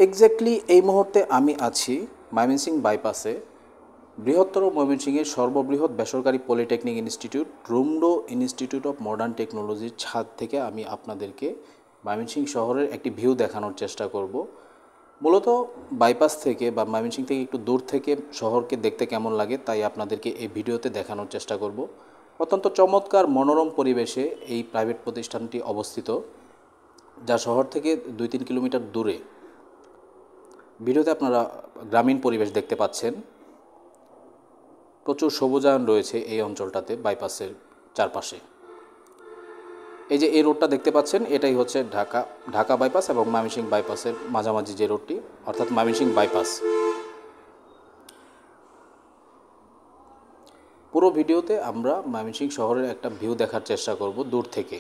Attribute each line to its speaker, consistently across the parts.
Speaker 1: Exactly এই মুহূর্তে আমি আছি ময়মনসিংহ বাইপাসে বৃহত্তর ময়মনসিংহের সর্ববৃহৎ বেসরকারি পলিটেকনিক ইনস্টিটিউট রুমডো ইনস্টিটিউট অফ মডার্ন টেকনোলজির ছাদ থেকে আমি আপনাদেরকে ময়মনসিংহ শহরের একটি ভিউ দেখানোর চেষ্টা করব। মূলত বাইপাস থেকে বা ময়মনসিংহ থেকে একটু দূর থেকে শহরকে দেখতে কেমন লাগে তাই আপনাদেরকে এই ভিডিওতে দেখানোর চেষ্টা করব। অত্যন্ত চমৎকার মনোরম পরিবেশে এই প্রাইভেট প্রতিষ্ঠানটি অবস্থিত, যা শহর থেকে 2-3 কিলোমিটার দূরে। ভিডিওতে আপনারা গ্রামীণ পরিবেশ দেখতে পাচ্ছেন। প্রচুর সবুজায়ন রয়েছে এই অঞ্চলটাতে বাইপাসের চারপাশে। এই যে এই রোডটা দেখতে পাচ্ছেন, এটাই হচ্ছে ঢাকা বাইপাস এবং ময়মনসিংহ বাইপাসের মাঝামাঝি যে রোডটি, অর্থাৎ ময়মনসিংহ বাইপাস। পুরো ভিডিওতে আমরা ময়মনসিংহ শহরের একটা ভিউ দেখার চেষ্টা করব দূর থেকে।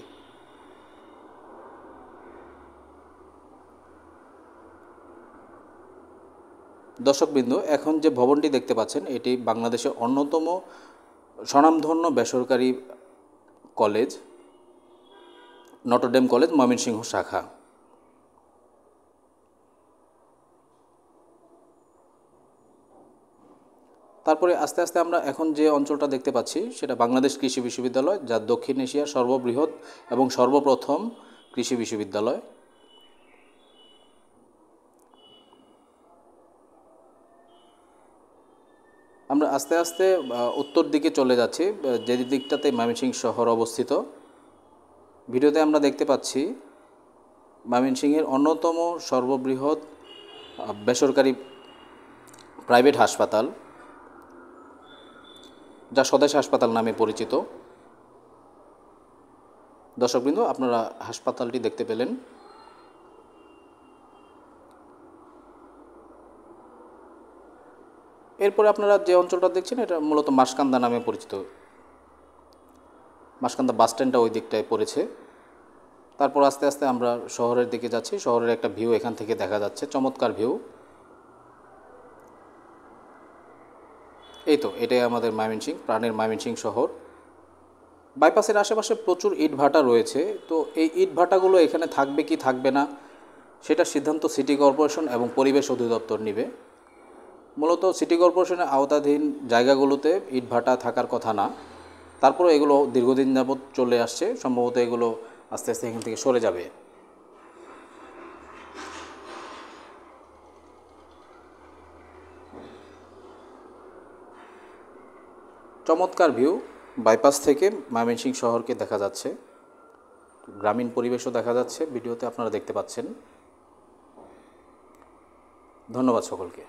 Speaker 1: দর্শকবৃন্দ, এখন যে ভবনটি দেখতে পাচ্ছেন এটি বাংলাদেশের অন্যতম স্বনামধন্য বেসরকারি কলেজ নটরডেম কলেজ ময়মনসিংহ শাখা। তারপরে আস্তে আস্তে আমরা এখন যে অঞ্চলটা দেখতে পাচ্ছি সেটা বাংলাদেশ কৃষি বিশ্ববিদ্যালয়, যা দক্ষিণ এশিয়ার সর্ববৃহৎ এবং সর্বপ্রথম কৃষি বিশ্ববিদ্যালয়। আমরা আস্তে আস্তে উত্তর দিকে চলে যাচ্ছি, যে দিকটাতে ময়মনসিংহ শহর অবস্থিত। ভিডিওতে আমরা দেখতে পাচ্ছি ময়মনসিংহের অন্যতম সর্ববৃহৎ বেসরকারি প্রাইভেট হাসপাতাল, যা স্বদেশ হাসপাতাল নামে পরিচিত। দর্শকবৃন্দ, আপনারা হাসপাতালটি দেখতে পেলেন। এরপরে আপনারা যে অঞ্চলটা দেখছেন এটা মূলত মাসকান্দা নামে পরিচিত। মাসকান্দা বাস স্ট্যান্ডটা ওই দিকটায় পড়েছে। তারপর আস্তে আস্তে আমরা শহরের দিকে যাচ্ছি। শহরের একটা ভিউ এখান থেকে দেখা যাচ্ছে, চমৎকার ভিউ। এই তো এটাই আমাদের ময়মনসিংহ, প্রাণের ময়মনসিংহ শহর। বাইপাসের আশেপাশে প্রচুর ইটভাটা রয়েছে। তো এই ইটভাটাগুলো এখানে থাকবে কি থাকবে না সেটা সিদ্ধান্ত সিটি কর্পোরেশন এবং পরিবেশ অধিদপ্তর নেবে। মূলত সিটি কর্পোরেশনের আওতাধীন জায়গাগুলোতে ইটভাটা থাকার কথা না, তারপরে এগুলো দীর্ঘদিন যাবৎ চলে আসছে। সম্ভবত এগুলো আস্তে আস্তে এখান থেকে সরে যাবে। চমৎকার ভিউ, বাইপাস থেকে ময়মনসিংহ শহরকে দেখা যাচ্ছে, গ্রামীণ পরিবেশও দেখা যাচ্ছে। ভিডিওতে আপনারা দেখতে পাচ্ছেন। ধন্যবাদ সকলকে।